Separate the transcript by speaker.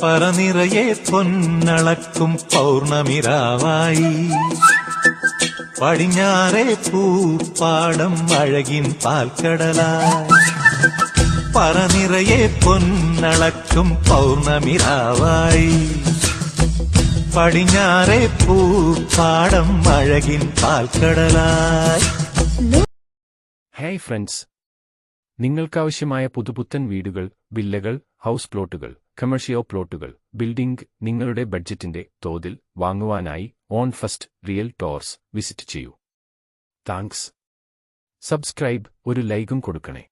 Speaker 1: പറനിറയെ പൊന്നളക്കും പൗർണമിരാവായി പടിഞ്ഞാറേ പൂപ്പാടം അഴകിൻ പാൽക്കടലായി. പറനിറയെ പൊന്നളക്കും പൗർണമിരാവായി പടിഞ്ഞാറേ പൂപ്പാടം അഴകിൻ പാൽക്കടലായി.
Speaker 2: ഹായ് ഫ്രണ്ട്സ്, നിങ്ങൾക്കാവശ്യമായ പുതുപുത്തൻ വീടുകൾ, വില്ലകൾ, ഹൗസ് പ്ലോട്ടുകൾ, കമേഴ്ഷ്യൽ പ്ലോട്ടുകൾ, ബിൽഡിംഗ് നിങ്ങളുടെ ബഡ്ജറ്റിന്റെ തോതിൽ വാങ്ങുവാനായി ഓൺ ഫസ്റ്റ് റിയൽടോർസ് വിസിറ്റ് ചെയ്യൂ. താങ്ക്സ്. സബ്സ്ക്രൈബ്, ഒരു ലൈക്കും കൊടുക്കണേ.